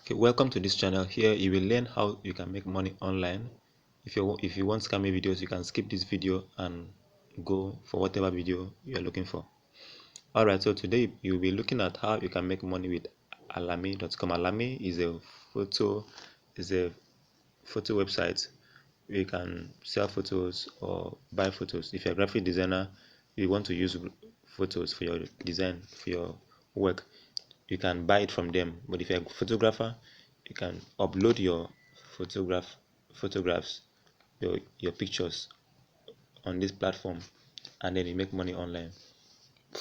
Okay, welcome to this channel. Here you will learn how you can make money online. If you want scammy videos, you can skip this video and go for whatever video you are looking for. Alright, so today you'll be looking at how you can make money with Alamy.com. Alami is a photo website where you can sell photos or buy photos. If you're a graphic designer, you want to use photos for your design, for your work, you can buy it from them. But if you're a photographer, you can upload your photographs, your pictures on this platform, and then you make money online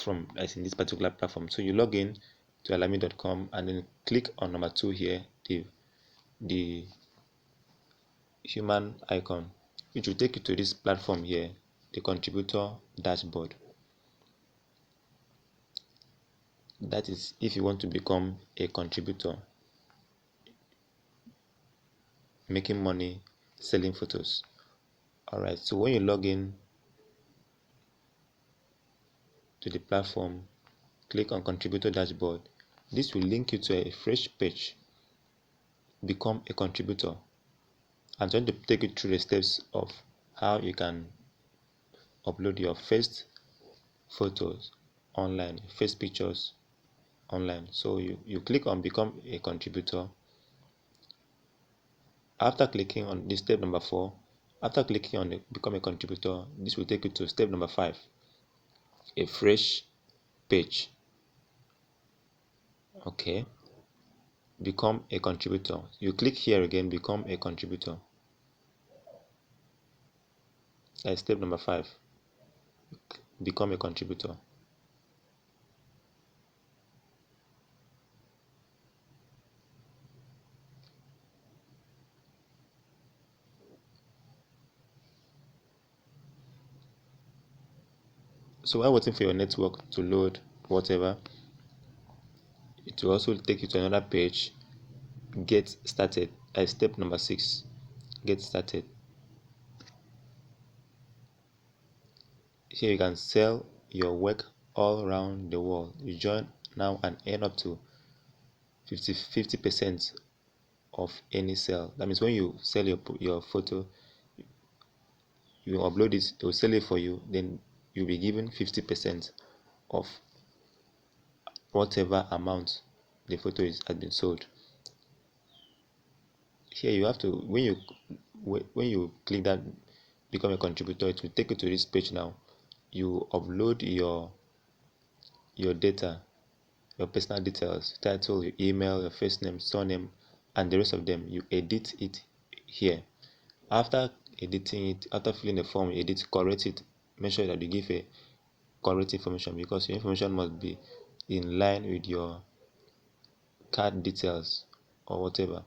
from as in this particular platform. So you log in to Alamy.com and then click on number 2 here, the human icon, which will take you to this platform here, the contributor dashboard. That is if you want to become a contributor making money selling photos. Alright, so when you log in to the platform, click on contributor dashboard. This will link you to a fresh page, become a contributor. I'm trying to take you through the steps of how you can upload your first photos online, first pictures online. So you click on become a contributor. After clicking on this step number 4, after clicking on become a contributor, this will take you to step number 5, a fresh page. Okay, become a contributor. You click here again, become a contributor. That's step number 5, become a contributor. So while waiting for your network to load whatever, it will also take you to another page, get started. Step number 6, get started. Here you can sell your work all around the world. You join now and earn up to 50% of any sale. That means when you sell your photo, you upload it, they will sell it for you, then you'll be given 50% of whatever amount the photo has been sold. Here you have to, when you click that become a contributor, it will take you to this page. Now you upload your data, your personal details, title, your email, your first name, surname, and the rest of them. You edit it here. After editing it, after filling the form, you edit, correct it, make sure that you give a correct information, because your information must be in line with your card details or whatever.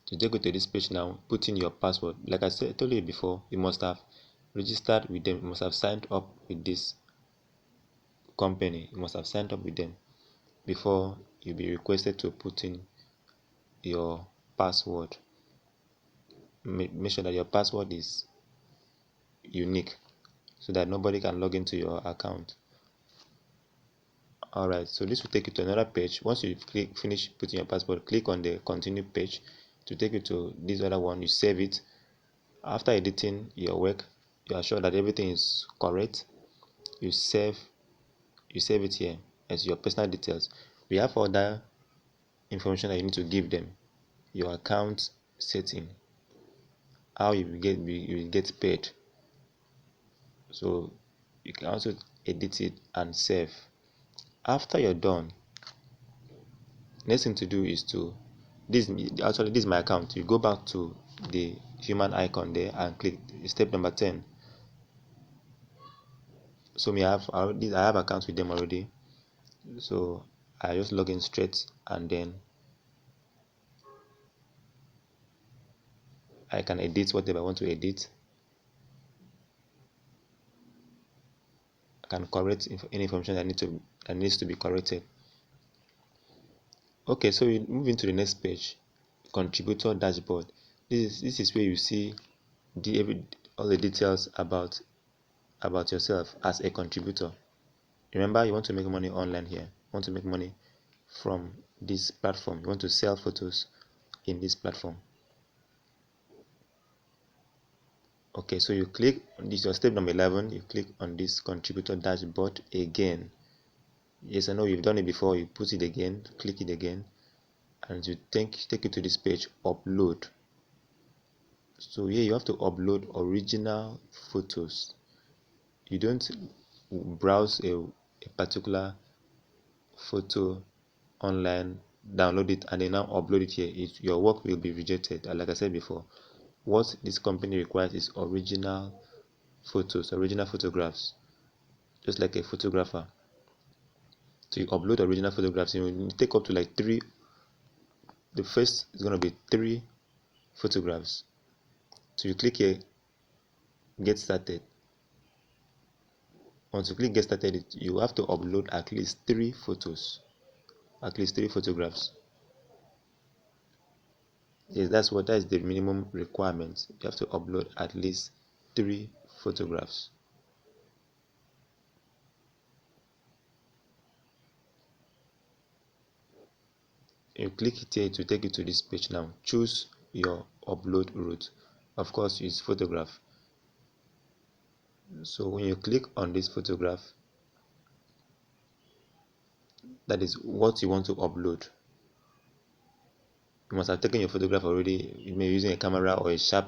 To take you to this page now, put in your password. Like I told you before, you must have registered with them, you must have signed up with this company, you must have signed up with them before you'll be requested to put in your password. Make sure that your password is unique so that nobody can log into your account. Alright, so this will take you to another page. Once you finish putting your password, click on the continue page to take you to this other one. You save it. After editing your work, you are sure that everything is correct. You save it here as your personal details. We have other information that you need to give them, your account setting, how you will get paid. So you can also edit it and save. After you're done, next thing to do is to this is my account. You go back to the human icon there and click step number 10. So I have accounts with them already, so I just log in straight, and then I can edit whatever I want to edit. I can correct any information that needs to be corrected. Okay, so we move into the next page, contributor dashboard. This is where you see all the details about yourself as a contributor. Remember, you want to make money online here. You want to make money from this platform. You want to sell photos in this platform. Okay, so you click on this, your step number 11, you click on this contributor dashboard again. Yes, I know you've done it before. You put it again, click it again, and you take it to this page, upload. So here you have to upload original photos. You don't browse a particular photo online, download it, and then now upload it here. Your work will be rejected. And like I said before, what this company requires is original photos, original photographs, just like a photographer. So you upload original photographs. You will take up to like 3. The first is going to be 3 photographs. So you click here, get started. Once you click get started, you have to upload at least 3 photos, at least 3 photographs. Yes, that is the minimum requirement. You have to upload at least 3 photographs. You click it here to take you to this page. Now choose your upload route. Of course, it's photograph. So when you click on this photograph, that is what you want to upload. You must have taken your photograph already. You may be using a camera or a sharp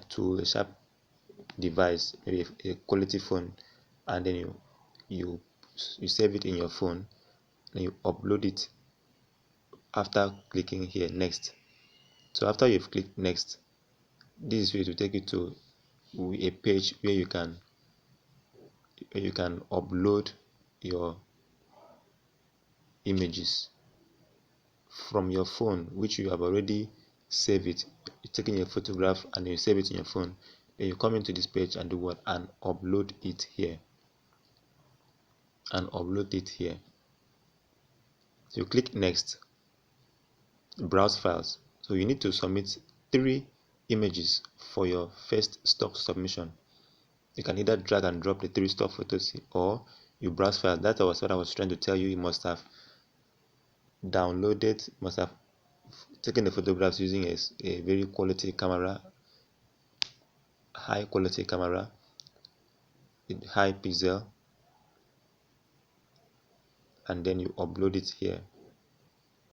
tool, a sharp device, maybe a quality phone, and then you save it in your phone, and you upload it after clicking here next. So after you've clicked next, this is where to take you to a page where you can upload your images from your phone, which you have already saved it. You're taking a photograph and you save it in your phone. Then you come into this page and do what? And upload it here. And upload it here. So you click next, browse files. So you need to submit 3 images for your first stock submission. You can either drag and drop the 3 stock photos or you browse files. That was what I was trying to tell you. You must have downloaded, must have taken the photographs using a very quality camera, high quality camera with high pixel, and then you upload it here.